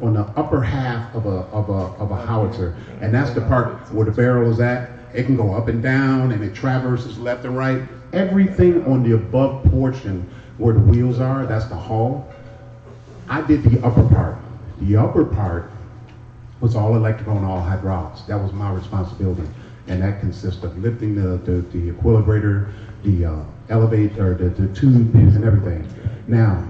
on the upper half of a howitzer, and that's the part where the barrel is at. It can go up and down, and it traverses left and right. Everything on the above portion where the wheels are, that's the hull. I did the upper part. The upper part was all electrical and all hydraulics. That was my responsibility, and that consists of lifting the equilibrator, the elevator, the tube, and everything. Now,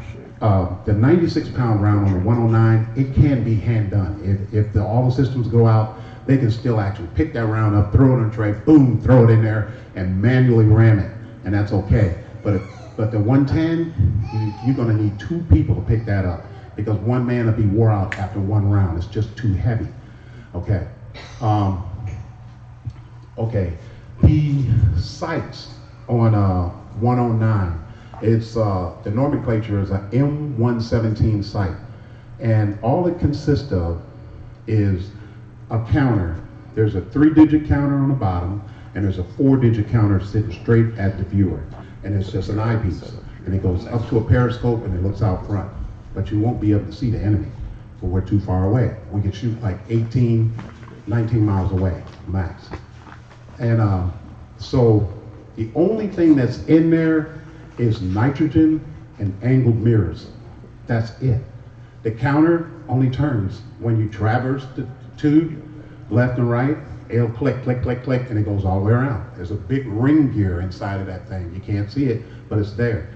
the 96-pound round on the 109, it can be hand done. If all the systems go out, they can still actually pick that round up, throw it on a tray, boom, throw it in there, and manually ram it, and that's okay. But the 110, you're gonna need 2 people to pick that up, because one man will be wore out after one round. It's just too heavy. Okay. Okay. The sights on 109, it's the nomenclature is an M117 sight, and all it consists of is a counter. There's a 3-digit counter on the bottom, and there's a 4-digit counter sitting straight at the viewer, and it's just an eyepiece, and it goes up to a periscope and it looks out front, but you won't be able to see the enemy, but we're too far away. We can shoot like 18, 19 miles away max. And so the only thing that's in there is nitrogen and angled mirrors. That's it. The counter only turns when you traverse the tube left and right. It'll click, click, click, click, and it goes all the way around. There's a big ring gear inside of that thing. You can't see it, but it's there.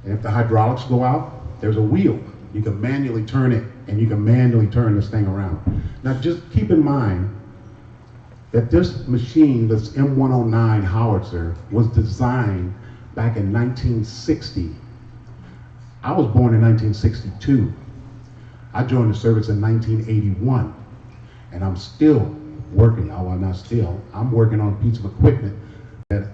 And if the hydraulics go out, there's a wheel. You can manually turn it, and you can manually turn this thing around. Now just keep in mind that this machine, this M109 howitzer, was designed back in 1960. I was born in 1962. I joined the service in 1981, and I'm still working. Well, not still. I'm working on a piece of equipment that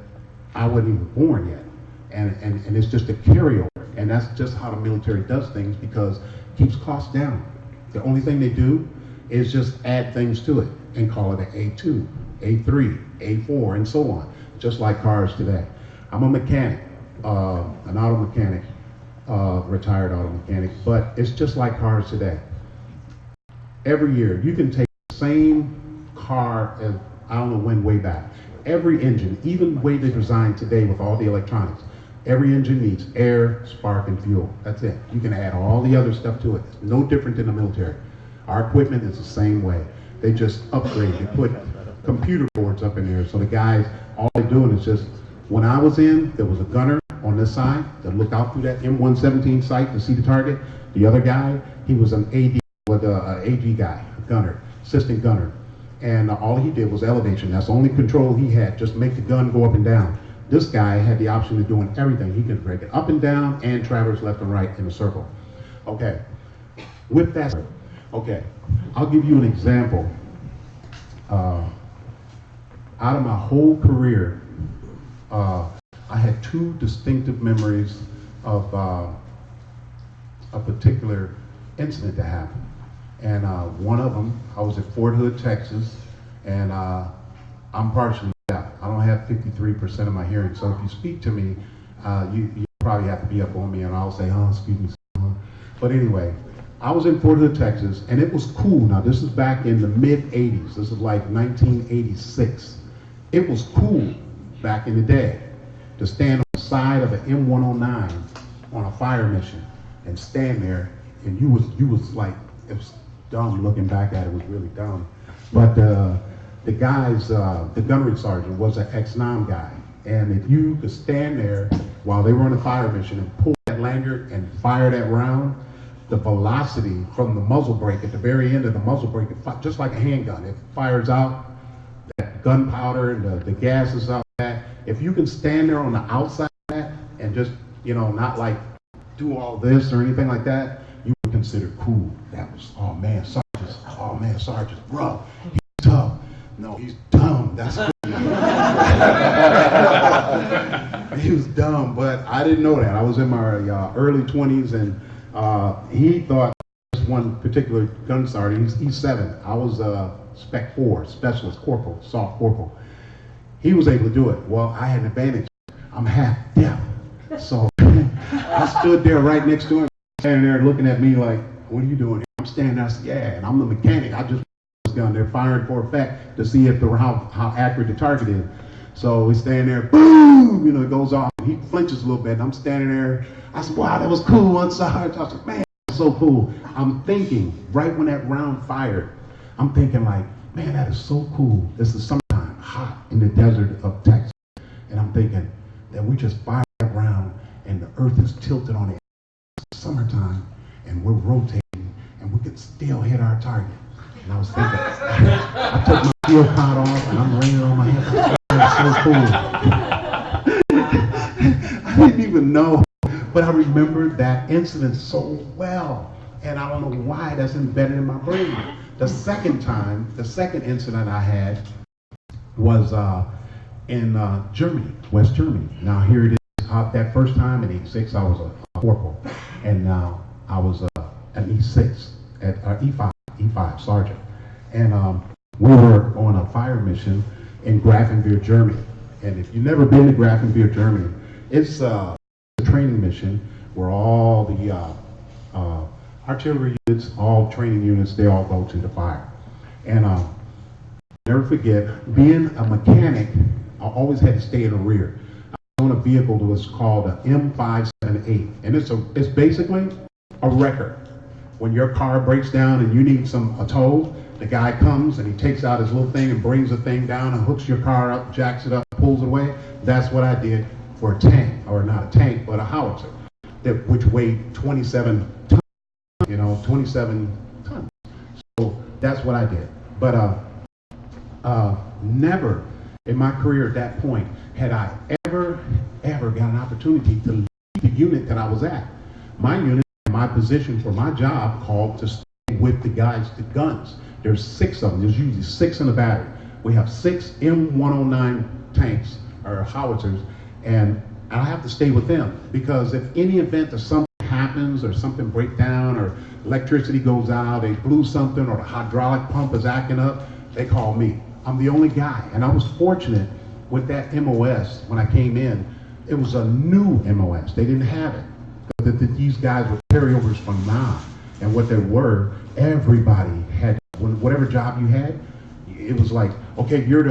I wasn't even born yet, and it's just a carryover. And that's just how the military does things, because it keeps costs down. The only thing they do is just add things to it and call it an A2, A3, A4, and so on, just like cars today. I'm a mechanic, an auto mechanic, retired auto mechanic, but it's just like cars today. Every year, you can take the same car as, I don't know when, way back. Every engine, even the way they're designed today with all the electronics, every engine needs air, spark, and fuel. That's it. You can add all the other stuff to it. It's no different than the military. Our equipment is the same way. They just upgrade. They put computer boards up in there. So the guys, all they're doing is just, when I was in, there was a gunner on this side that looked out through that M117 sight to see the target. The other guy, he was an AD, with an AG guy, a gunner, assistant gunner. And all he did was elevation. That's the only control he had, just make the gun go up and down. This guy had the option of doing everything. He could break it up and down and traverse left and right in a circle. Okay, with that, okay, I'll give you an example. Out of my whole career, I had 2 distinctive memories of a particular incident that happened. And one of them, I was at Fort Hood, Texas, and I'm partially deaf. I don't have 53% of my hearing, so if you speak to me, you probably have to be up on me, and I'll say, oh, excuse me. But anyway, I was in Fort Hood, Texas, and it was cool. Now, this is back in the mid-'80s. This is like 1986. It was cool back in the day to stand on the side of an M109 on a fire mission and stand there, and you was like, it was dumb. Looking back at it, was really dumb. But the guys, the gunnery sergeant was an ex-Nam guy, and if you could stand there while they were on a fire mission and pull that lanyard and fire that round, the velocity from the muzzle brake at the very end of the muzzle brake, just like a handgun, it fires out that gunpowder and the gases out that. If you can stand there on the outside of that and just, not like do all this or anything like that, you were considered cool. That was, oh man, Sergeant, bro, he's tough. No, he's dumb. That's cool. He was dumb, but I didn't know that. I was in my early 20s, and he thought this one particular gun sergeant, he's 7. I was Spec 4, specialist corporal, soft corporal. He was able to do it. Well, I had an advantage. I'm half deaf. So I stood there right next to him, standing there looking at me like, what are you doing here? I'm standing there, I said, yeah, and I'm the mechanic. I just gun. They're firing for effect to see if how accurate the target is. So we stand there, boom, it goes off. He flinches a little bit, and I'm standing there. I said, wow, that was cool, one Sarge. I said, man, that's so cool. I'm thinking, right when that round fired, I'm thinking like, man, that is so cool. This is summertime, hot in the desert of Texas. And I'm thinking that we just fired that round, and the earth is tilted on it. It's summertime, and we're rotating, and we could still hit our target. And I was thinking, I took my steel pot off, and I'm laying it on my head. That's so cool. I didn't even know, but I remember that incident so well. And I don't know why that's embedded in my brain. The second incident I had was in Germany, West Germany. Now here it is. That first time in '86, I was a corporal, and now I was an E6 at E5 sergeant, and we were on a fire mission in Grafenwehr, Germany. And if you've never been to Grafenwehr, Germany, it's a training mission where all the artillery units, all training units, they all go to the fire. And never forget, being a mechanic, I always had to stay in the rear. I was on a vehicle that was called an M578, and it's basically a wrecker. When your car breaks down and you need a tow, the guy comes and he takes out his little thing and brings the thing down and hooks your car up, jacks it up, pulls it away. That's what I did for a tank, or not a tank, but a howitzer, which weighed 27 tons, 27 tons. So that's what I did. But never in my career at that point had I ever got an opportunity to leave the unit that I was at. My unit, my position for my job called to stay with the guys, the guns. There's 6 of them. There's usually 6 in the battery. We have 6 M109 tanks or howitzers, and I have to stay with them because if any event or something happens or something breaks down or electricity goes out, they blew something, or the hydraulic pump is acting up, they call me. I'm the only guy, and I was fortunate with that MOS when I came in. It was a new MOS. They didn't have it. These guys were carryovers from now, and what they were, everybody had, whatever job you had, it was like, okay, you're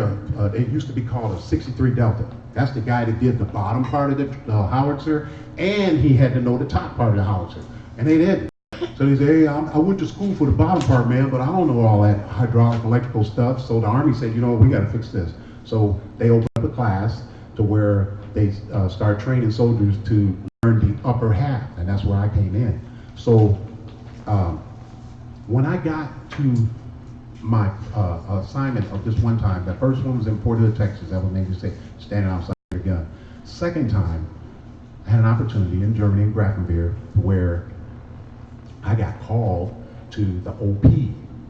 it used to be called a 63 Delta. That's the guy that did the bottom part of the howitzer, and he had to know the top part of the howitzer, and they didn't. So they say, hey, I went to school for the bottom part, man, but I don't know all that hydraulic, electrical stuff. So the Army said, we got to fix this. So they opened up a class to where they start training soldiers to learn the upper half, and that's where I came in. So when I got to my assignment of this one time, the first one was in Port Hood, Texas. That was Navy State, standing outside your gun. Second time, I had an opportunity in Germany, in Grafenwehr, where I got called to the OP,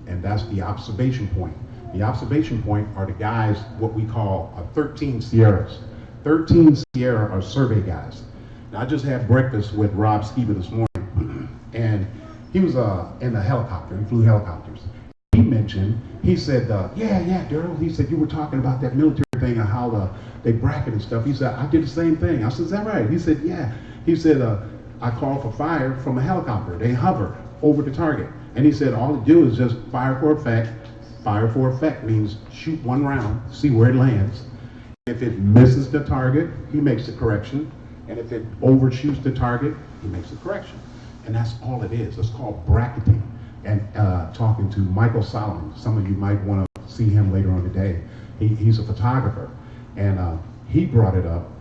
and that's the observation point. The observation point are the guys, what we call 13 Sierras. 13 Sierra are survey guys. Now, I just had breakfast with Rob Skiba this morning, and he was in a helicopter. He flew helicopters. He mentioned, he said, yeah, Darrell, he said, you were talking about that military thing and how they bracket and stuff. He said, I did the same thing. I said, is that right? He said, yeah. He said, I called for fire from a helicopter. They hover over the target. And he said, all they do is just fire for effect. Fire for effect means shoot one round, see where it lands. If it misses the target, he makes the correction. And if it overshoots the target, he makes the correction. And that's all it is. It's called bracketing. And talking to Michael Solomon, some of you might want to see him later on today. He's a photographer. And he brought it up.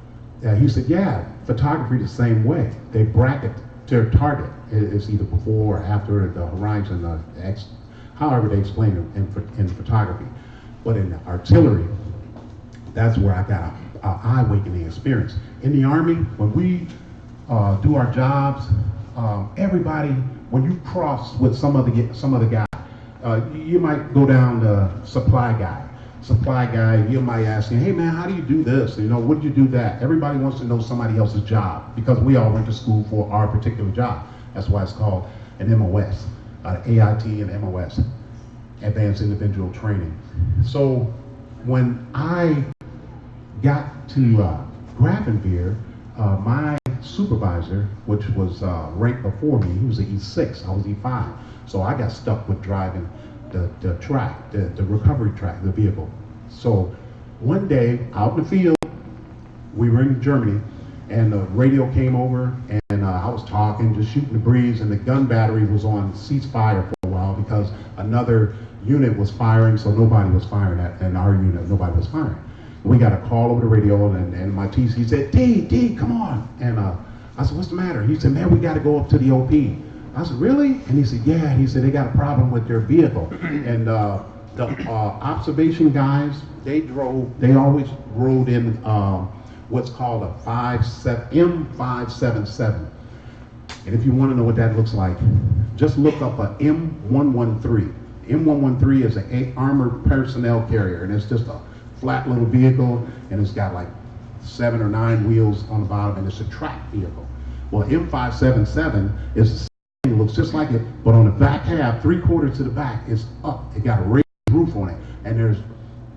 He said, yeah, photography the same way. They bracket their target. It's either before or after the horizon, however they explain it in photography. But in artillery, that's where I got an eye-awakening experience. In the Army, when we do our jobs, everybody, when you cross with some of the guy, you might go down the supply guy, you might ask him, hey man, how do you do this? What did you do that? Everybody wants to know somebody else's job because we all went to school for our particular job. That's why it's called an MOS, AIT and MOS, Advanced Individual Training. So when I got to Grafenwehr, my supervisor, which was ranked before me, he was an E6, I was E5. So I got stuck with driving the track, the recovery track, the vehicle. So one day out in the field, we were in Germany, and the radio came over, and I was talking, just shooting the breeze, and the gun battery was on ceasefire for a while because another unit was firing, so nobody was firing at, and our unit, nobody was firing. We got a call over the radio, and my TC said, D, come on. And I said, what's the matter? He said, man, we got to go up to the OP. I said, really? And he said, yeah. He said, they got a problem with their vehicle. And the observation guys, they always rode in what's called a M577. And if you want to know what that looks like, just look up a M113. M113 is an armored personnel carrier, and it's just a flat little vehicle, and it's got like 7 or 9 wheels on the bottom, and it's a track vehicle. Well, M577 is the same, it looks just like it, but on the back half, 3/4 to the back, is up. It got a raised roof on it, and there's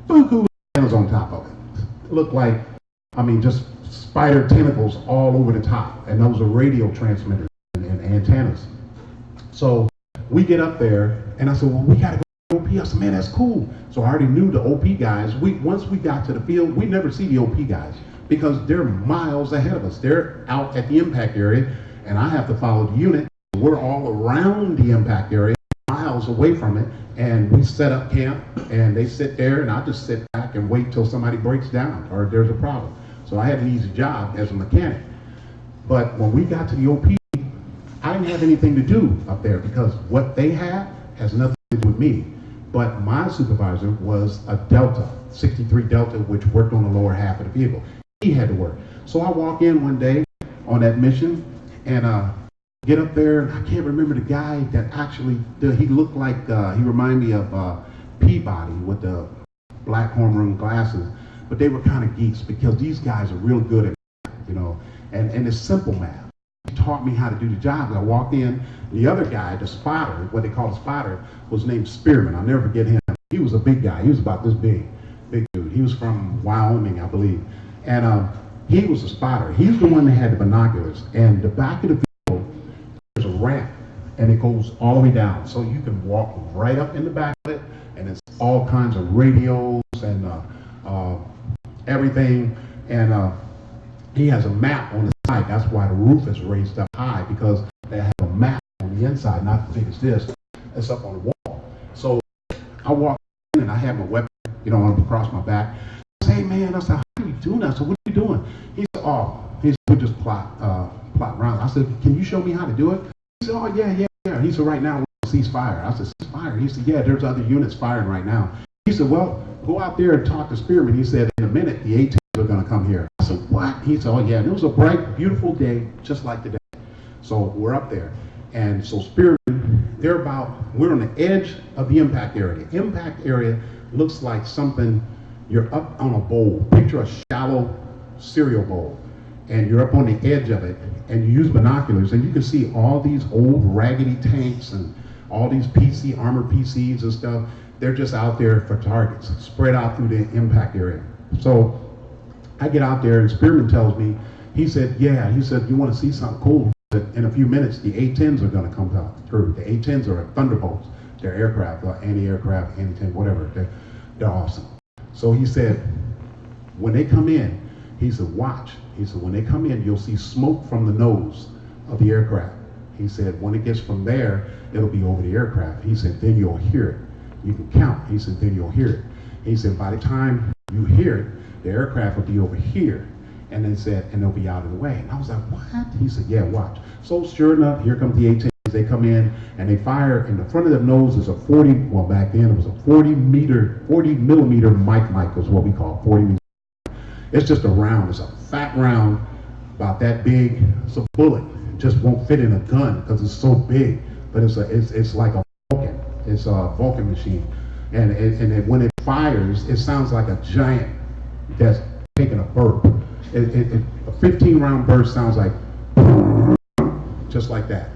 buku antennas on top of it. It looked like, I mean, just spider tentacles all over the top, and those are radio transmitters and antennas. So we get up there, and I said, well, we gotta go to OP. I said, man, that's cool. So I already knew the OP guys. Once we got to the field, we never see the OP guys because they're miles ahead of us. They're out at the impact area, and I have to follow the unit. We're all around the impact area, miles away from it, and we set up camp, and they sit there, and I just sit back and wait till somebody breaks down or there's a problem. So I had an easy job as a mechanic. But when we got to the OP, I didn't have anything to do up there because what they had has nothing to do with me. But my supervisor was a Delta, 63 Delta, which worked on the lower half of the vehicle. He had to work. So I walk in one day on that mission and get up there, and I can't remember the guy that actually, he looked like, he reminded me of Peabody with the black horn-rimmed glasses, but they were kind of geeks because these guys are real good at math, you know, and it's simple math. He taught me how to do the job. I walked in, the other guy, the spotter, what they call a spotter, was named Spearman. I'll never forget him. He was a big guy. He was about this big dude. He was from Wyoming, I believe. And he was a spotter. He's the one that had the binoculars. And the back of the vehicle, there's a ramp, and it goes all the way down. So you can walk right up in the back of it, and it's all kinds of radios and everything. And he has a map on the side. That's why the roof is raised up high, because they have a map on the inside, not as big as this. It's up on the wall. So I walk in and I have my weapon, you know, across my back. I say, hey man, I said, how are you doing that? So what are you doing? He said, we just plot around. I said, can you show me how to do it? He said, oh yeah. He said, right now we're on ceasefire. I said, ceasefire? He said, yeah, there's other units firing right now. He said, well, go out there and talk to Spearman. He said, in a minute, the A-10s are gonna come here. I said, what? He said, oh yeah, and it was a bright, beautiful day, just like today. So we're up there. And so Spearman, we're on the edge of the impact area. The impact area looks like something, you're up on a bowl. Picture a shallow cereal bowl. And you're up on the edge of it, and you use binoculars, and you can see all these old raggedy tanks and all these armored PCs and stuff. They're just out there for targets, spread out through the impact area. So I get out there, and Spearman tells me, he said, you want to see something cool? In a few minutes, the A-10s are going to come through. The A-10s are Thunderbolts. They're aircraft, anti-aircraft, anti-tank, whatever. They're awesome. So he said, when they come in, he said, watch. He said, when they come in, you'll see smoke from the nose of the aircraft. He said, when it gets from there, it'll be over the aircraft. He said, then you'll hear it. You can count. He said, then you'll hear it. He said, by the time you hear it, the aircraft will be over here. And then said, and they'll be out of the way. And I was like, what? He said, yeah, watch. So sure enough, here come the A-10s. They come in and they fire. In the front of their nose is back then it was a 40 millimeter mic is what we call it, 40 millimeter. It's just a round. It's a fat round, about that big. It's a bullet. It just won't fit in a gun because it's so big. But it's like a Vulcan. It's a Vulcan machine. And when it fires, it sounds like a giant that's taking a burp. A 15-round burst sounds like just like that.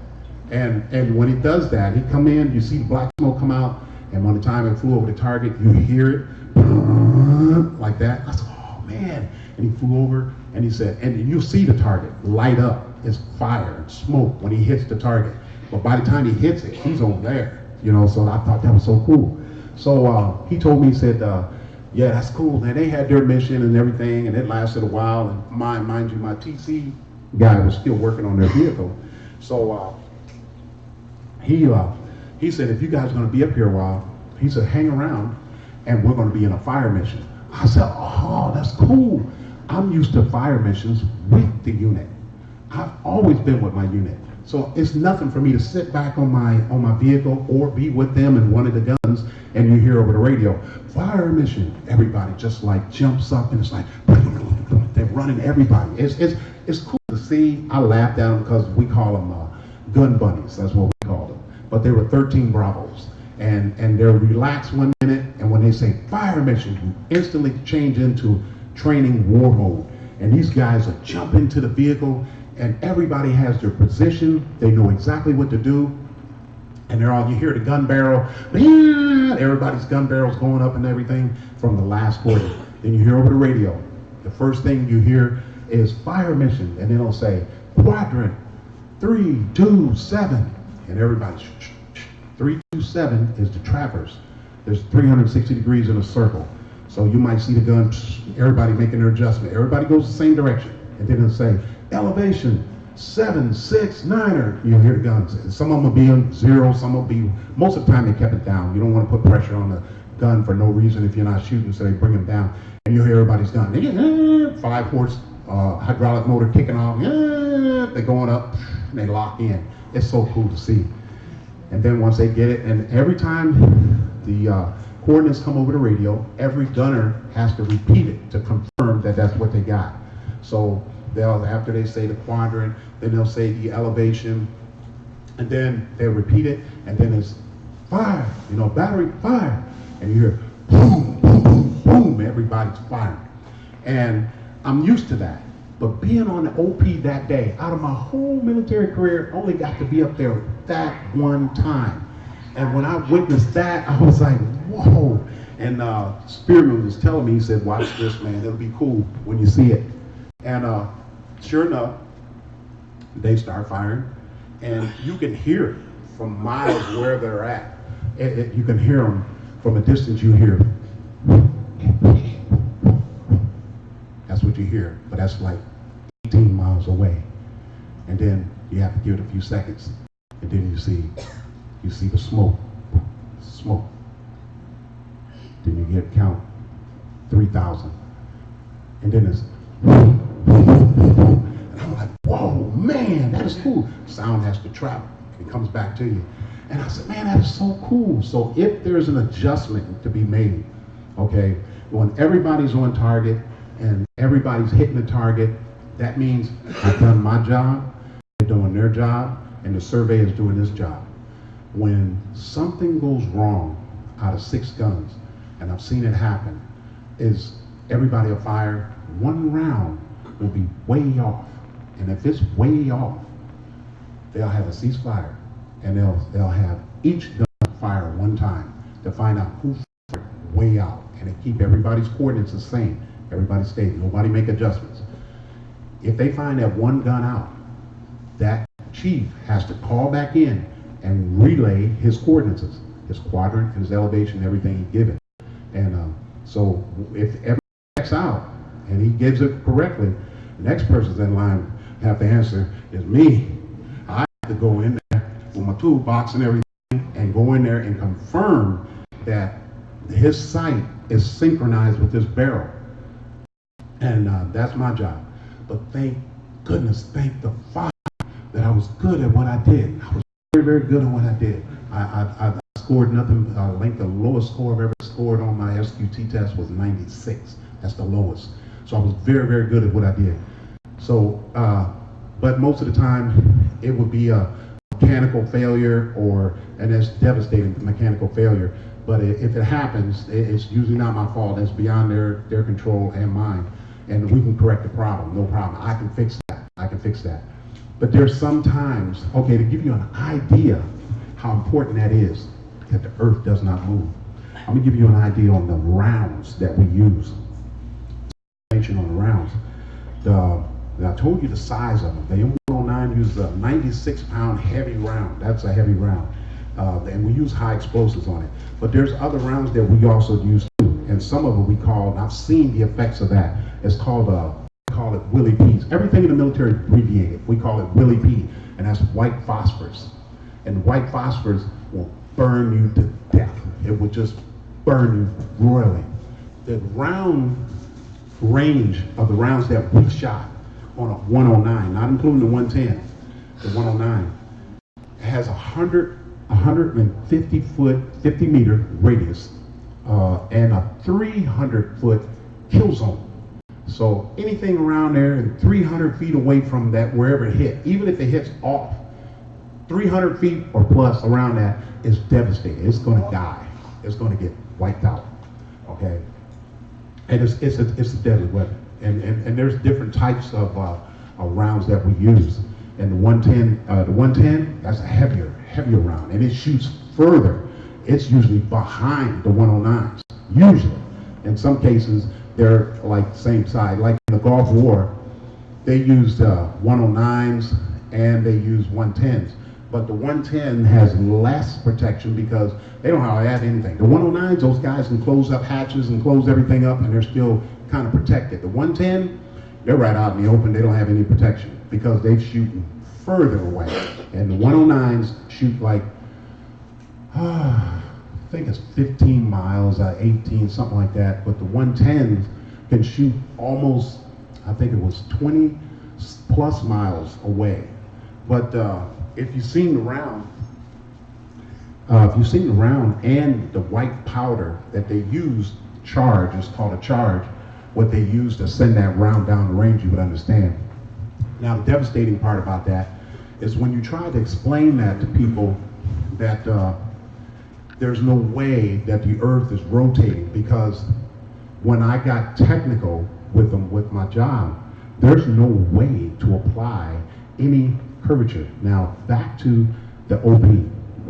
And when it does that, he come in, you see the black smoke come out, and by the time it flew over the target, you hear it like that. I said, oh man. And he flew over, And he said, and you see the target light up. It's fire and smoke when he hits the target. But by the time he hits it, he's over there. You know, so I thought that was so cool. So he told me, he said, yeah, that's cool. Man, they had their mission and everything, and it lasted a while. And mind you, my TC guy was still working on their vehicle. So he said, if you guys are going to be up here a while, he said, hang around, and we're going to be in a fire mission. I said, oh, that's cool. I'm used to fire missions with the unit. I've always been with my unit. So it's nothing for me to sit back on my vehicle or be with them in one of the guns, and you hear over the radio, fire mission. Everybody just like jumps up, and it's like, they're running everybody. It's cool to see. I laughed at them because we call them gun bunnies. That's what we call them. But they were 13 Bravos. And they're relaxed 1 minute, and when they say fire mission, you instantly change into training war mode. And these guys will jump into the vehicle, and everybody has their position. They know exactly what to do. And you hear the gun barrel, everybody's gun barrels going up and everything from the last quarter. Then you hear over the radio, the first thing you hear is fire mission, and then it'll say quadrant 327, and everybody's 327 is the traverse. There's 360 degrees in a circle. So you might see the gun, everybody making their adjustment. Everybody goes the same direction. And then it'll say, elevation, 769er. You'll hear the guns. Some of them will be on 0, some will be, most of the time they kept it down. You don't want to put pressure on the gun for no reason if you're not shooting, so they bring them down. And you'll hear everybody's gun. They get 5-horse hydraulic motor kicking off. They're going up, and they lock in. It's so cool to see. And then once they get it, and every time the coordinates come over the radio, every gunner has to repeat it to confirm that that's what they got. So after they say the quadrant, then they'll say the elevation, and then they'll repeat it, and then it's fire, battery, fire. And you hear boom, boom, boom, boom, everybody's firing. And I'm used to that. But being on the OP that day, out of my whole military career, only got to be up there that one time. And when I witnessed that, I was like, whoa. And Spearman was telling me, he said, watch this, man, it'll be cool when you see it. And sure enough, they start firing, and you can hear it from miles where they're at. You can hear them from a distance. You hear, that's what you hear, but that's like 18 miles away. And then you have to give it a few seconds, and then you see the smoke. Then you get count 3,000, and then it's and I'm like, whoa, man, that is cool. Sound has to travel. It comes back to you. And I said, man, that is so cool. So if there's an adjustment to be made, okay, when everybody's on target and everybody's hitting the target, that means I've done my job, they're doing their job, and the survey is doing this job. When something goes wrong out of 6 guns, and I've seen it happen, is everybody will fire, one round will be way off. And if it's way off, they'll have a ceasefire, and they'll have each gun fire one time to find out who fired way out, and they keep everybody's coordinates the same. Everybody stays, nobody make adjustments. If they find that one gun out, that chief has to call back in and relay his coordinates, his quadrant, his elevation, everything he given. And so if everything checks out and he gives it correctly, the next person's in line have to answer is me. I have to go in there with my toolbox and everything and go in there and confirm that his sight is synchronized with this barrel. And that's my job. But thank goodness, thank the Father that I was good at what I did. I was very, very good at what I did. I scored nothing. I think the lowest score I've ever scored on my SQT test was 96. That's the lowest. So I was very, very good at what I did. So, but most of the time it would be a mechanical failure, and that's devastating, mechanical failure. But if it happens, it's usually not my fault. It's beyond their control and mine. And we can correct the problem, no problem. I can fix that. But there's sometimes, okay, to give you an idea how important that is, that the earth does not move. I'm gonna give you an idea on the rounds that we use. On the rounds. I told you the size of them. The M109 uses a 96-pound heavy round. That's a heavy round. And we use high explosives on it. But there's other rounds that we also use too. And some of them we call, and I've seen the effects of that. It's called, we call it Willie P's. Everything in the military is abbreviated. We call it Willie P. And that's white phosphorus. And white phosphorus will burn you to death. It will just burn you royally. The round range of the rounds that we shot on a 109, not including the 110, the 109, has 150 foot, 50 meter radius, and a 300 foot kill zone. So anything around there and 300 feet away from that, wherever it hit, even if it hits off, 300 feet or plus around that is devastating. It's going to die. It's going to get wiped out. Okay, and it's a deadly weapon. And there's different types of rounds that we use. And the 110, that's a heavier round, and it shoots further. It's usually behind the 109s. Usually, in some cases, they're like the same size. Like in the Gulf War, they used 109s and they used 110s. But the 110 has less protection because they don't hardly have anything. The 109s, those guys can close up hatches and close everything up, and they're still kind of protected. The 110, they're right out in the open. They don't have any protection because they're shooting further away. And the 109s shoot like, I think it's 15 miles, 18, something like that. But the 110s can shoot almost, I think it was 20 plus miles away. But if you've seen the round, and the white powder that they use, charge, it's called a charge, what they use to send that round down the range, you would understand. Now, the devastating part about that is when you try to explain that to people that there's no way that the earth is rotating, because when I got technical with them with my job, there's no way to apply any curvature. Now, back to the OP,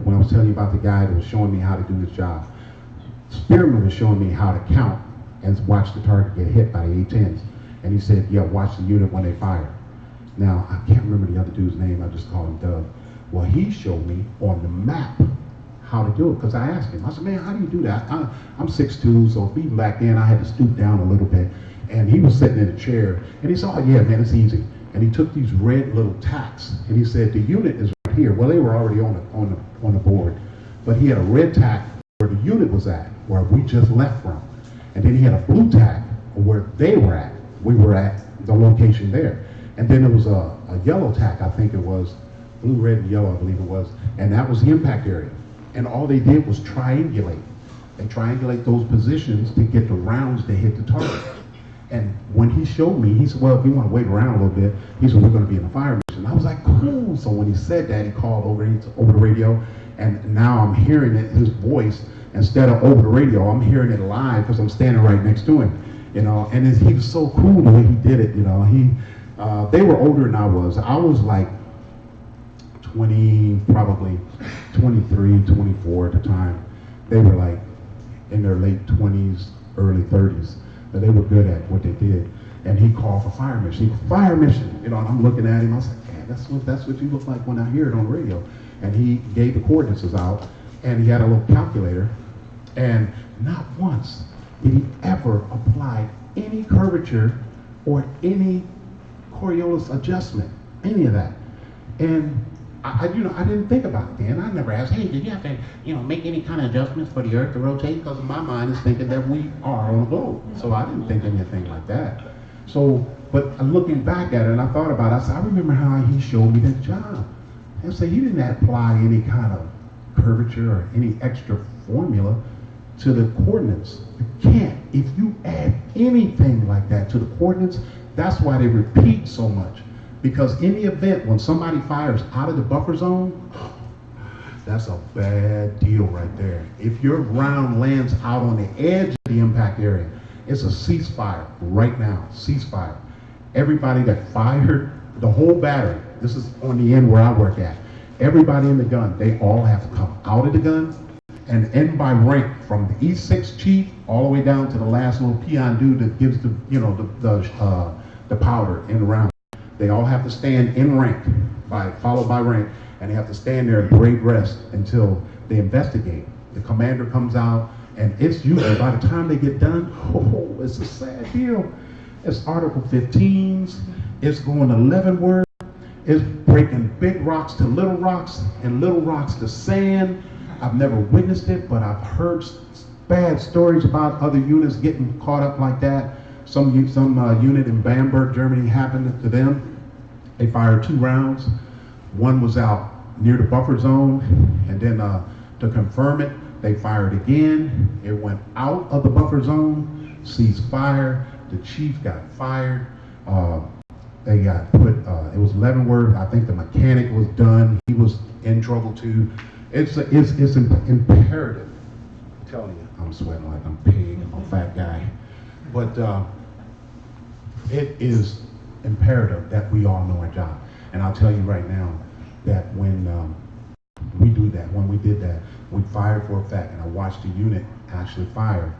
when I was telling you about the guy that was showing me how to do his job. Spearman was showing me how to count and watch the target get hit by the A-10s. And he said, yeah, watch the unit when they fire. Now, I can't remember the other dude's name, I just call him Doug. Well, he showed me on the map how to do it, because I asked him, I said, man, how do you do that? I'm 6'2", so even back then I had to stoop down a little bit. And he was sitting in a chair, and he said, oh yeah, man, it's easy. And he took these red little tacks, and he said, the unit is right here. Well, they were already on the board, but he had a red tack where the unit was at, where we just left from. And then he had a blue tack where they were at. We were at the location there. And then there was a yellow tack, I think it was, blue, red, and yellow, I believe it was, and that was the impact area. And all they did was triangulate. They triangulate those positions to get the rounds to hit the target. And when he showed me, he said, well, if you want to wait around a little bit, he said, we're going to be in a fire mission. I was like, cool. So when he said that, he called over the radio, and now I'm hearing it, his voice, instead of over the radio, I'm hearing it live because I'm standing right next to him, you know. And he was so cool the way he did it, you know. They were older than I was. I was like 20, probably 23, 24 at the time. They were like in their late 20s, early 30s. But they were good at what they did. And he called for fire mission. Fire mission, you know, and I'm looking at him, I was like, man, that's what you look like when I hear it on the radio. And he gave the coordinates out, and he had a little calculator, and not once did he ever apply any curvature or any Coriolis adjustment, any of that. And I didn't think about it then. I never asked, hey, did you have to, make any kind of adjustments for the Earth to rotate? Because my mind is thinking that we are on a globe. So I didn't think anything like that. So, but looking back at it, and I thought about it, I said, I remember how he showed me that job. And so he didn't apply any kind of curvature or any extra formula to the coordinates. You can't. If you add anything like that to the coordinates, that's why they repeat so much. Because in the event when somebody fires out of the buffer zone, that's a bad deal right there. If your round lands out on the edge of the impact area, it's a ceasefire right now, ceasefire. Everybody that fired, the whole battery, this is on the end where I work at, everybody in the gun, they all have to come out of the gun and end by rank from the E6 chief all the way down to the last little peon dude that gives the the powder in the round. They all have to stand in rank, followed by rank, and they have to stand there and parade rest until they investigate. The commander comes out, and it's usually by the time they get done, oh, it's a sad deal. It's Article 15s, it's going 11 words, it's breaking big rocks to little rocks, and little rocks to sand. I've never witnessed it, but I've heard bad stories about other units getting caught up like that. Some unit in Bamberg, Germany, happened to them. They fired 2 rounds. One was out near the buffer zone, and then to confirm it, they fired again. It went out of the buffer zone, ceased fire. The chief got fired. They got put, it was 11 words. I think the mechanic was done. He was in trouble too. It's imperative. I'm telling you, I'm sweating like I'm a pig, I'm a fat guy. But it is imperative that we all know our job. And I'll tell you right now that when we do that, when we did that, we fired for a fact, and I watched the unit actually fire.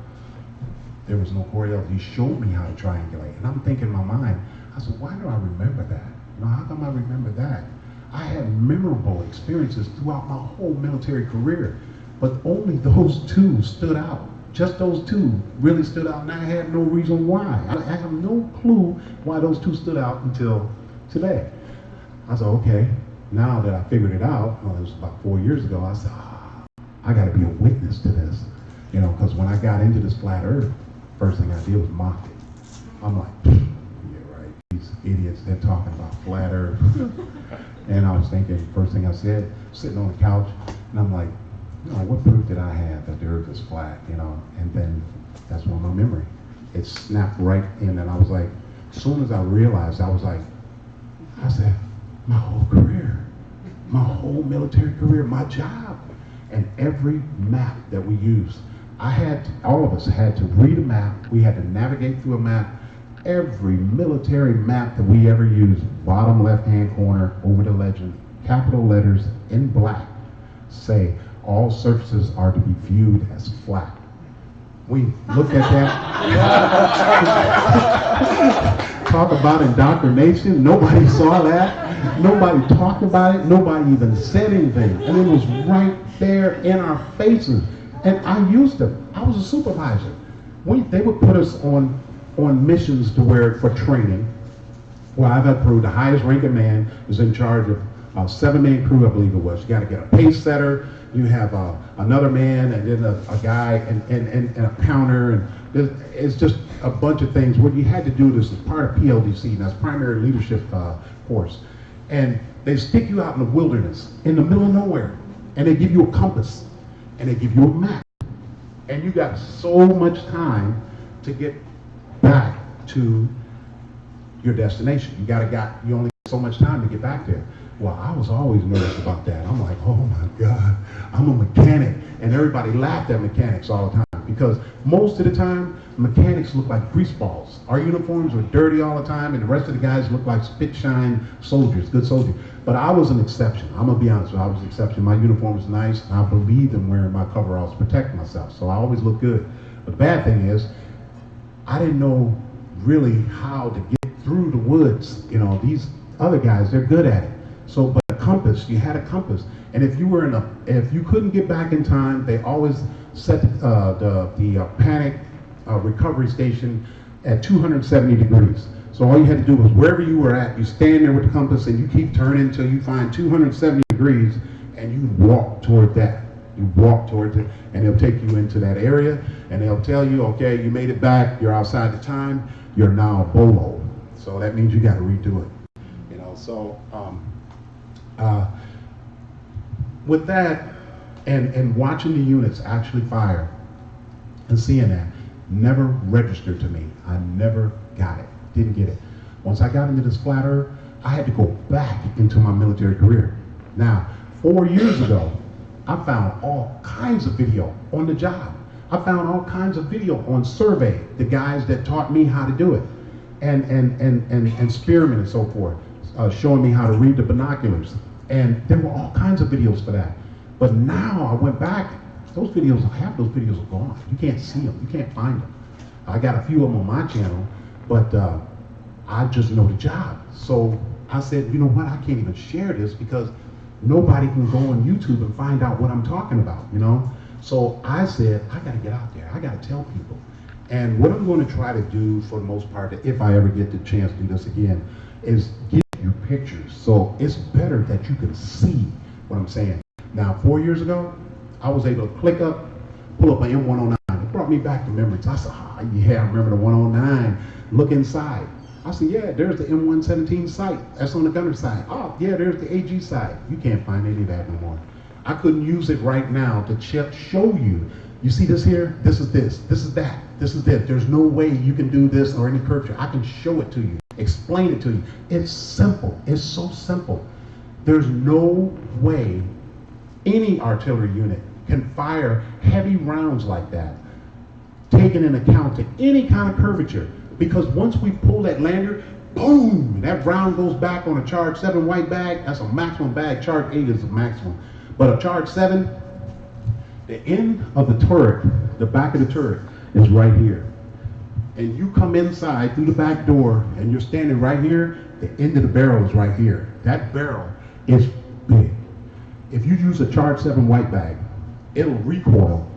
There was no choreography. He showed me how to triangulate. And I'm thinking in my mind, I said, why do I remember that? You know, how come I remember that? I had memorable experiences throughout my whole military career, but only those 2 stood out. Just those 2 really stood out, and I had no reason why. I have no clue why those 2 stood out until today. I said, okay, now that I figured it out, well, it was about 4 years ago, I said, I got to be a witness to this. You know, because when I got into this flat earth, first thing I did was mock it. I'm like, yeah, right, these idiots, they're talking about flat earth. And I was thinking, first thing I said, sitting on the couch, and I'm like, you know, what proof did I have that the earth is flat, you know? And then that's when my memory, it snapped right in, and I was like, as soon as I realized, I said, my whole career, my whole military career, my job, and every map that we used, all of us had to read a map, we had to navigate through a map. Every military map that we ever used, bottom left-hand corner, over the legend, capital letters in black, say, all surfaces are to be viewed as flat. We looked at that. Talk about indoctrination. Nobody saw that. Nobody talked about it. Nobody even said anything. And it was right there in our faces. And I used them. I was a supervisor. They would put us on missions to where for training. Well, I've had crew, the highest ranking man is in charge of 7-man crew, I believe it was. You got to get a pace setter, you have another man, and then a guy and a counter, and it's just a bunch of things. What you had to do this as part of PLDC, and that's primary leadership course. And they stick you out in the wilderness, in the middle of nowhere, and they give you a compass, and they give you a map. And you got so much time to get back to your destination. You only got so much time to get back there. Well, I was always nervous about that. I'm like, oh my God, I'm a mechanic. And everybody laughed at mechanics all the time because most of the time, mechanics look like grease balls. Our uniforms were dirty all the time, and the rest of the guys looked like spit shine soldiers, good soldiers. But I was an exception. I'm gonna be honest with you, I was an exception. My uniform was nice, and I believed in wearing my coveralls to protect myself, so I always looked good. But the bad thing is, I didn't know really how to get through the woods. You know, these other guys, they're good at it. So, but a compass, you had a compass. And if you couldn't get back in time, they always set the panic recovery station at 270 degrees. So all you had to do was wherever you were at, you stand there with the compass and you keep turning until you find 270 degrees and you walk toward that. You walk towards it, and they'll take you into that area, and they'll tell you, okay, you made it back, you're outside the time, you're now a bolo. So that means you got to redo it. You know, so with that, and watching the units actually fire, and seeing that, never registered to me. I never got it, didn't get it. Once I got into this flat earth, I had to go back into my military career. Now, 4 years ago, I found all kinds of video on the job. I found all kinds of video on survey, the guys that taught me how to do it, and spearmen and so forth, showing me how to read the binoculars. And there were all kinds of videos for that. But now I went back, those videos, half those videos are gone. You can't see them, you can't find them. I got a few of them on my channel, but I just know the job. So I said, you know what, I can't even share this because nobody can go on YouTube and find out what I'm talking about, you know? So I said, I gotta get out there, I gotta tell people. And what I'm gonna try to do for the most part, if I ever get the chance to do this again, is give you pictures. So it's better that you can see what I'm saying. Now, 4 years ago, I was able to click up, pull up an M109. It brought me back to memories. I said, yeah, I remember the 109. Look inside. I said, yeah, there's the M117 sight. That's on the gunner side. Oh, yeah, there's the AG side. You can't find any of that no more. I couldn't use it right now to show you. You see this here? This is this. This is that. This is that. There's no way you can do this or any curvature. I can show it to you, explain it to you. It's simple. It's so simple. There's no way any artillery unit can fire heavy rounds like that, taking into account to any kind of curvature. Because once we pull that lander, boom, that round goes back on a charge 7 white bag. That's a maximum bag. Charge 8 is the maximum. But a charge 7, the end of the turret, the back of the turret is right here. And you come inside through the back door and you're standing right here, the end of the barrel is right here. That barrel is big. If you use a charge 7 white bag, it'll recoil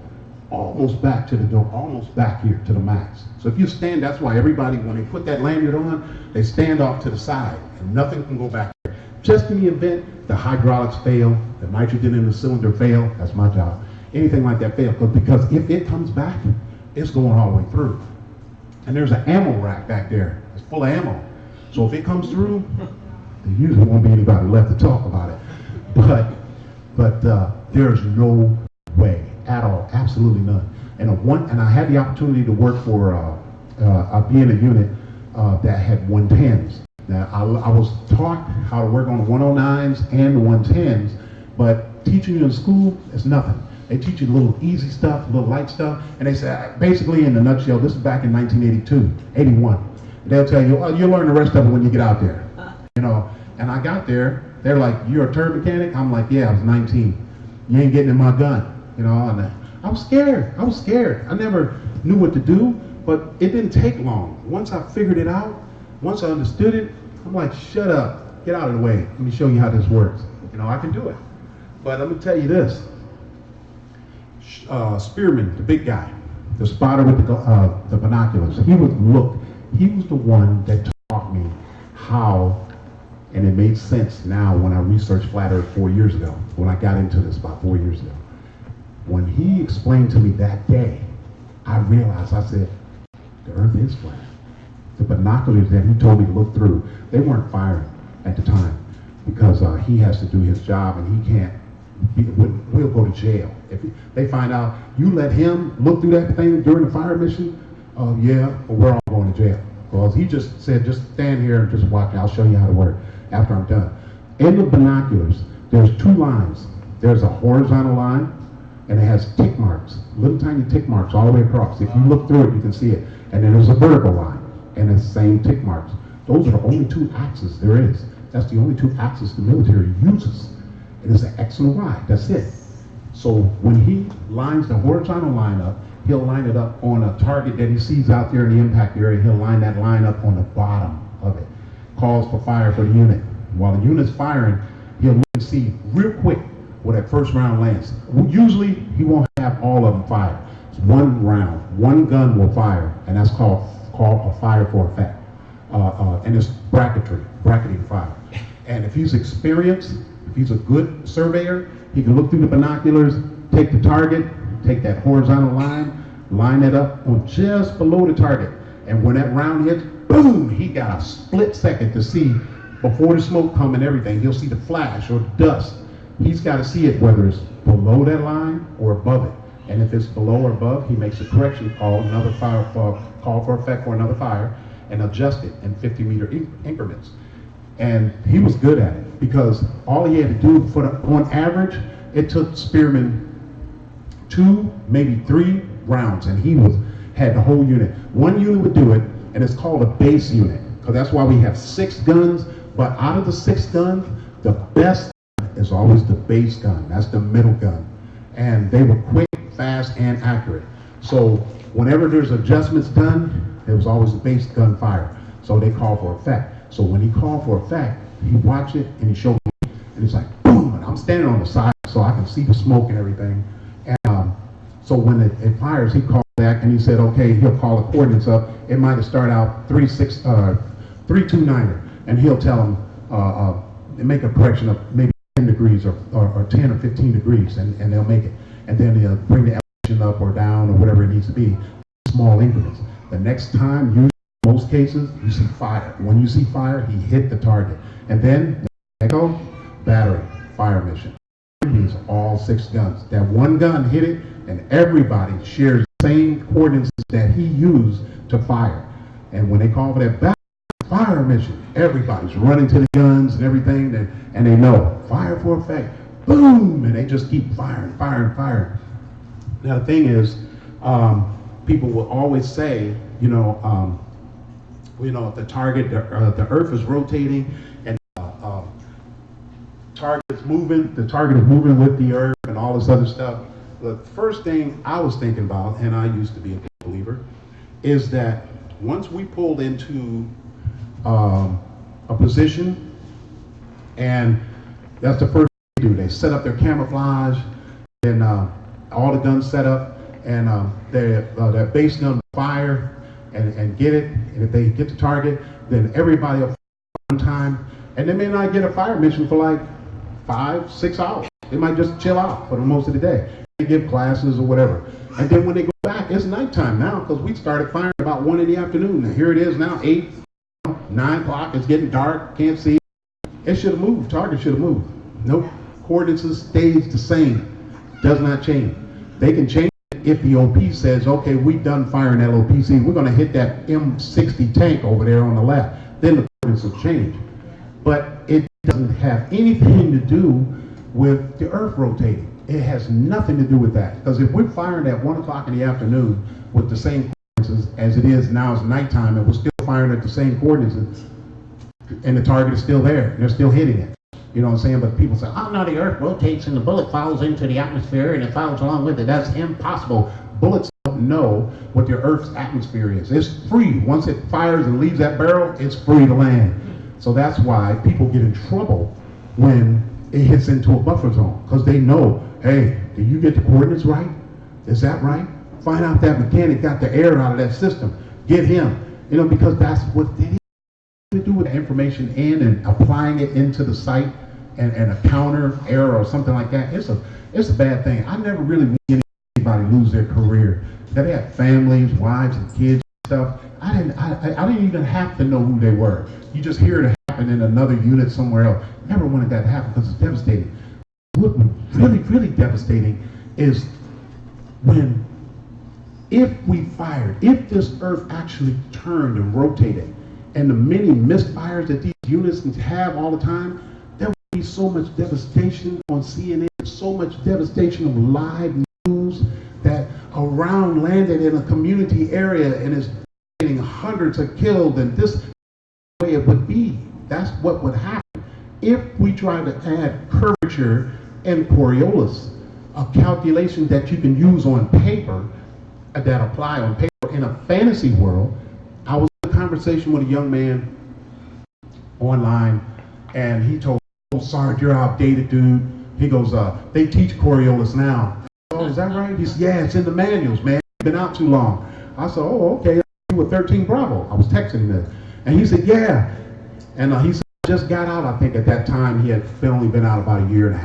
almost back to the door, almost back here to the max. So if you stand, that's why everybody, when they put that lanyard on, they stand off to the side and nothing can go back there. Just in the event the hydraulics fail, the nitrogen in the cylinder fail, that's my job. Anything like that fail, because if it comes back, it's going all the way through. And there's an ammo rack back there. It's full of ammo. So if it comes through, there usually won't be anybody left to talk about it. But there's no way at all, absolutely none. And I had the opportunity to work for be in a unit that had 110s. Now I was taught how to work on the 109s and the 110s, but teaching you in school is nothing. They teach you a little easy stuff, a little light stuff, and they say, basically in a nutshell, this is back in 1982, 81. They'll tell you, oh, you'll learn the rest of it when you get out there. You know, and I got there, they're like, you're a turret mechanic? I'm like, yeah, I was 19. You ain't getting in my gun, you know, and I was scared. I never knew what to do, but it didn't take long. Once I figured it out, once I understood it, I'm like, shut up, get out of the way. Let me show you how this works. You know, I can do it. But let me tell you this. Spearman, the big guy, the spotter with the binoculars, he was the one that taught me how, and it made sense now when I researched flat earth 4 years ago, when I got into this about 4 years ago. When he explained to me that day, I realized, I said, the earth is flat. The binoculars that he told me to look through, they weren't firing at the time because he has to do his job and he can't, we'll go to jail. If they find out you let him look through that thing during the fire mission, yeah, well, we're all going to jail. Because he just said, just stand here and just watch it. I'll show you how to work after I'm done. In the binoculars, there's 2 lines. There's a horizontal line, and it has tick marks, little tiny tick marks all the way across. If you look through it, you can see it. And then there's a vertical line, and it's the same tick marks. Those are the only 2 axes there is. That's the only 2 axes the military uses. It is an X and a Y, that's it. So when he lines the horizontal line up, he'll line it up on a target that he sees out there in the impact area. He'll line that line up on the bottom of it. Calls for fire for the unit. While the unit's firing, he'll look and see real quick where that first round lands. Usually, he won't have all of them fired. It's 1 round, 1 gun will fire, and that's called a fire for effect. And it's bracketing fire. And if he's experienced, if he's a good surveyor, he can look through the binoculars, take the target, take that horizontal line it up on just below the target. And when that round hits, boom, he got a split second to see before the smoke come and everything. He'll see the flash or the dust. He's got to see it whether it's below that line or above it. And if it's below or above, he makes a correction call, another fire, call for effect for another fire, and adjust it in 50-meter increments. And he was good at it because all he had to do, on average, it took Spearman 2, maybe 3 rounds, and he had the whole unit. 1 unit would do it, and it's called a base unit, because that's why we have 6 guns. But out of the 6 guns, the best is always the base gun. That's the middle gun, and they were quick, fast, and accurate. So whenever there's adjustments done, there was always a base gun fire. So they call for effect. So when he called for effect, he watched it and he showed me, and he's like, boom, and I'm standing on the side so I can see the smoke and everything. And so when it fires, he called back and he said, okay, he'll call the coordinates up. It might have started out 329er, and he'll tell them, make a correction of maybe 10 degrees or 10 or 15 degrees, and they'll make it. And then they'll bring the elevation up or down or whatever it needs to be, small increments. The next time, usually in most cases, you see fire. When you see fire, he hit the target. And then, echo, battery, fire mission. These are all 6 guns. That one gun hit it, and everybody shares the same coordinates that he used to fire. And when they call for that battery, fire mission, everybody's running to the guns and everything, and they know, fire for effect, boom, and they just keep firing. Now the thing is, people will always say, the target, the Earth is rotating, and the target is moving with the Earth and all this other stuff. The first thing I was thinking about, and I used to be a believer, is that once we pulled into a position, and that's the first thing they do. They set up their camouflage, and all the guns set up, and their base gun fire and get it. And if they get the target, then everybody will fire one time, and they may not get a fire mission for like 5-6 hours. They might just chill out for the most of the day. They give classes or whatever, and then when they go back, it's nighttime now because we started firing about 1 in the afternoon. And here it is now, 8, 9 o'clock. It's getting dark. Can't see. It should have moved. Target should have moved. Nope. Coordinates stays the same. Does not change. They can change it if the OP says, okay, we've done firing that LOPC. We're going to hit that M60 tank over there on the left. Then the coordinates will change. But it doesn't have anything to do with the Earth rotating. It has nothing to do with that. Because if we're firing at 1 o'clock in the afternoon with the same coordinates as it is now, it's nighttime, and we're still firing at the same coordinates, and the target is still there, and they're still hitting it. You know what I'm saying? But people say, oh no, the Earth rotates and the bullet falls into the atmosphere and it falls along with it. That's impossible. Bullets don't know what the Earth's atmosphere is. It's free. Once it fires and leaves that barrel, it's free to land. So that's why people get in trouble when it hits into a buffer zone, because they know, hey, did you get the coordinates right? Is that right? Find out that mechanic got the air out of that system. Get him. Because that's what they need to do with the information in and applying it into the site, and a counter error or something like that. It's a bad thing. I never really seen anybody lose their career. They had families, wives, and kids and stuff. I didn't even have to know who they were. You just hear it happen in another unit somewhere else. Never wanted that to happen because it's devastating. What was really, really devastating is if this Earth actually turned and rotated, and the many misfires that these units have all the time, there would be so much devastation on CNN, so much devastation of live news that a round landed in a community area and is getting hundreds of killed, and this way it would be. That's what would happen if we try to add curvature and Coriolis, a calculation that you can use on paper, that apply on paper in a fantasy world. I was in a conversation with a young man online, and he told me, oh, Sarge, you're outdated, dude. He goes, they teach Coriolis now. Oh, is that right? He said, yeah, it's in the manuals, man. It's been out too long. I said, oh, okay. You were 13 Bravo. I was texting him that. And he said, yeah. And he said, just got out, I think at that time. He had only been out about 1.5 years.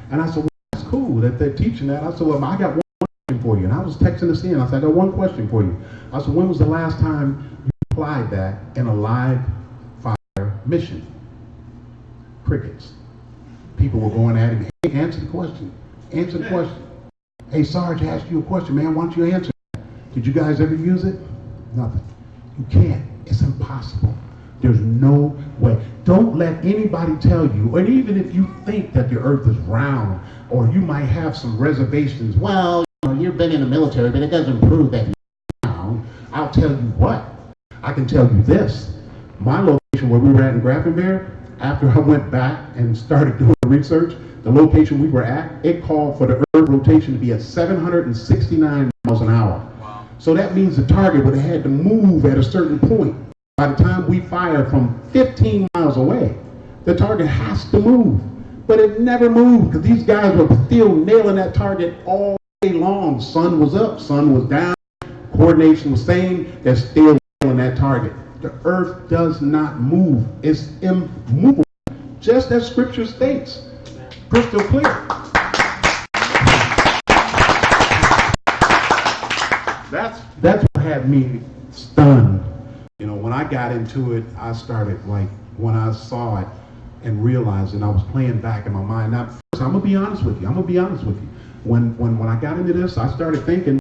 And I said, well, that's cool that they're teaching that. I said, well, I got one question for you. And I was texting this in. I said, I got one question for you. I said, when was the last time you applied that in a live fire mission? Crickets. People were going at him. Hey, answer the question. Answer the question. Hey, Sarge asked you a question, man. Why don't you answer that? Did you guys ever use it? Nothing. You can't. It's impossible. There's no way. Don't let anybody tell you, and even if you think that the Earth is round, or you might have some reservations, well, you've been in the military, but it doesn't prove that you're round. I'll tell you what. I can tell you this. My location where we were at in Grafenberg, after I went back and started doing research, the location we were at, it called for the Earth rotation to be at 769 miles an hour. Wow. So that means the target would have had to move at a certain point. By the time we fire from 15 miles away, the target has to move. But it never moved because these guys were still nailing that target all day long. Sun was up, sun was down, coordination was same, they're still nailing that target. The earth does not move. It's immovable, just as scripture states. Crystal clear. That's what had me stunned. You know, when I got into it, I started like, when I saw it and realized, and I was playing back in my mind. Now, first, I'm gonna be honest with you. When I got into this, I started thinking,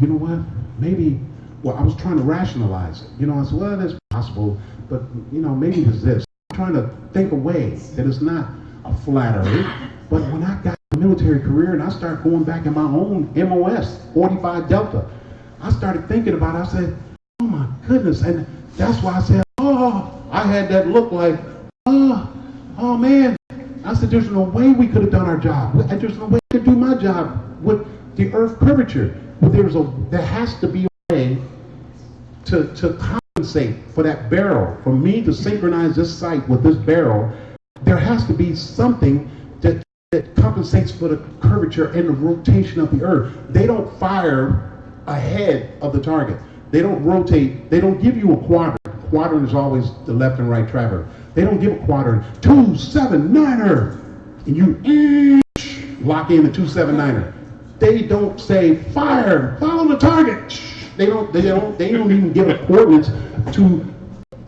you know what? Maybe, well, I was trying to rationalize it. You know, I said, well, that's possible, but you know, maybe it's this. I'm trying to think a way that it's not a flattery. But when I got a military career and I started going back in my own MOS, 45 Delta, I started thinking about it. I said, oh my goodness. And that's why I said, oh, I had that look like, oh man. I said, there's no way we could have done our job. There's no way I could do my job with the earth curvature. But there has to be a way to compensate for that barrel. For me to synchronize this site with this barrel, there has to be something that compensates for the curvature and the rotation of the earth. They don't fire ahead of the target. They don't rotate. They don't give you a quadrant. Quadrant is always the left and right traverse. They don't give a quadrant. 279er, and you lock in the 279er. They don't say fire, follow the target. They don't even give a coordinates to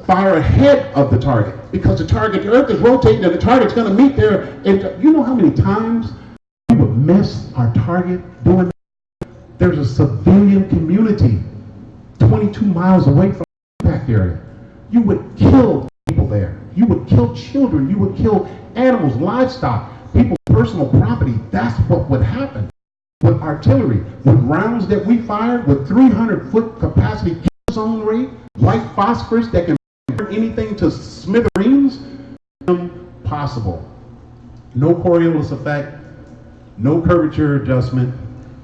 fire ahead of the target, because the target, the earth is rotating and the target's going to meet there. And you know how many times we would miss our target doing that? There's a civilian community 22 miles away from the impact area. You would kill people there. You would kill children. You would kill animals, livestock, people's personal property. That's what would happen with artillery. With rounds that we fired with 300-foot capacity kill zone rate, white phosphorus that can burn anything to smithereens, impossible. No Coriolis effect, no curvature adjustment.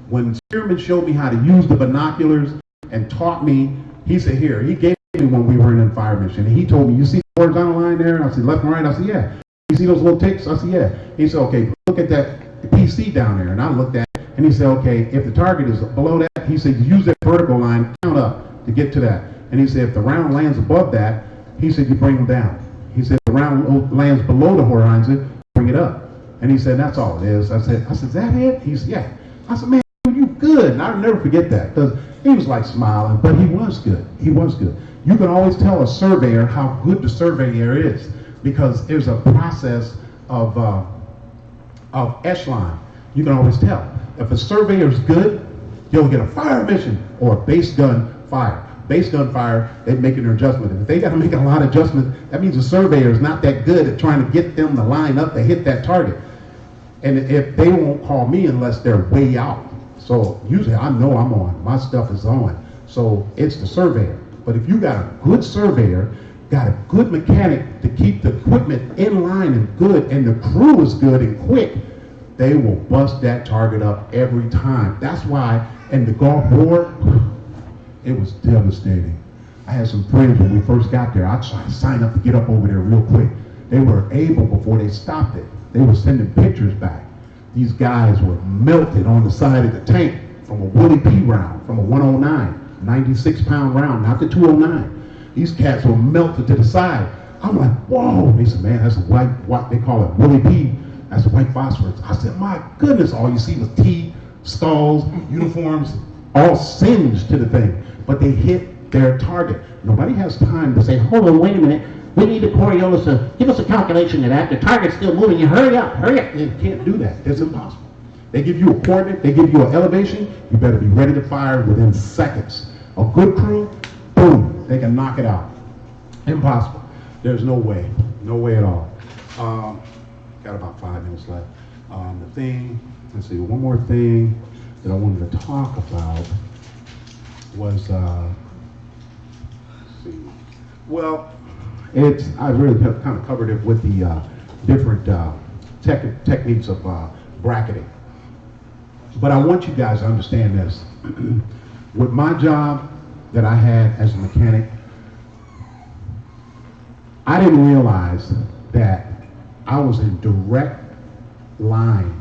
When Spearman showed me how to use the binoculars and taught me, he said, here, he gave me when we were in a fire mission, and he told me, you see the horizontal line there? I said, left and right? I said, yeah. You see those little ticks? I said, yeah. He said, okay, look at that PC down there. And I looked at it, and he said, okay, if the target is below that, he said, use that vertical line, count up to get to that. And he said, if the round lands above that, he said, you bring them down. He said, if the round lands below the horizon, bring it up. And he said, that's all it is. I said, is that it? He said, yeah. I said, man, you good. And I'll never forget that, because he was like smiling, but he was good. He was good. You can always tell a surveyor how good the surveyor is, because there's a process of echelon. You can always tell. If a surveyor's good, you'll get a fire mission or a base gun fire. Base gun fire, they're making their adjustment. And if they got to make a lot of adjustments, that means the surveyor is not that good at trying to get them to line up to hit that target. And if they won't call me unless they're way out. So usually I know I'm on. My stuff is on. So it's the surveyor. But if you got a good surveyor, got a good mechanic to keep the equipment in line and good, and the crew is good and quick, they will bust that target up every time. That's why in the Gulf War, it was devastating. I had some friends when we first got there. I tried to sign up to get up over there real quick. They were able, before they stopped it, they were sending pictures back. These guys were melted on the side of the tank from a Willie P round, from a 109, 96-pound round, not the 209. These cats were melted to the side. I'm like, whoa. They said, man, that's a white, they call it Willie P. That's white phosphorus. I said, my goodness, all you see was T, skulls, uniforms, all singed to the thing. But they hit their target. Nobody has time to say, hold on, wait a minute. We need the Coriolis to give us a calculation of that. The target's still moving. You hurry up, hurry up. You can't do that. It's impossible. They give you a coordinate. They give you an elevation. You better be ready to fire within seconds. A good crew, boom, they can knock it out. Impossible. There's no way. No way at all. Got about 5 minutes left. Let's see, one more thing that I wanted to talk about was, let's see. Well, I really kind of covered it with the different techniques of bracketing. But I want you guys to understand this. With my job that I had as a mechanic, I didn't realize that I was in direct line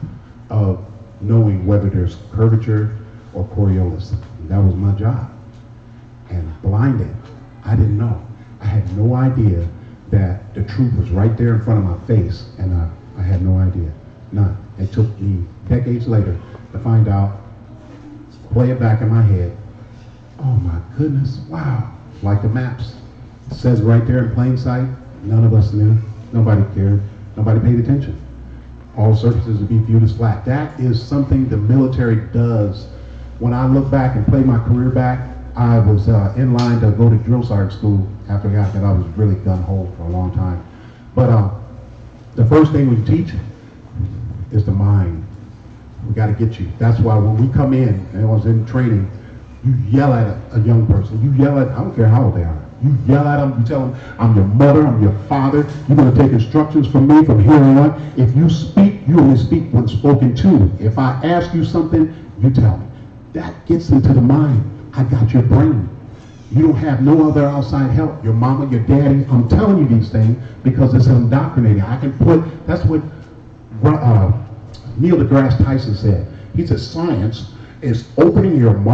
of knowing whether there's curvature or Coriolis. That was my job. And blinded, I didn't know. I had no idea that the truth was right there in front of my face, and I had no idea, none. It took me decades later to find out, play it back in my head. Oh my goodness, wow. Like the maps. It says right there in plain sight, none of us knew, nobody cared, nobody paid attention. All surfaces would be viewed as flat. That is something the military does. When I look back and play my career back, I was in line to go to drill sergeant school after I got that. I was really gun-ho for a long time. But the first thing we teach is the mind. We got to get you. That's why when we come in, and I was in training, you yell at a young person. You yell at, I don't care how old they are. You yell at them, you tell them, I'm your mother, I'm your father. You're going to take instructions from me from here on. If you speak, you only speak when spoken to. If I ask you something, you tell me. That gets into the mind. I got your brain. You don't have no other outside help. Your mama, your daddy. I'm telling you these things because it's indoctrinating. I can put, that's what Neil deGrasse Tyson said. He said, science is opening your mind.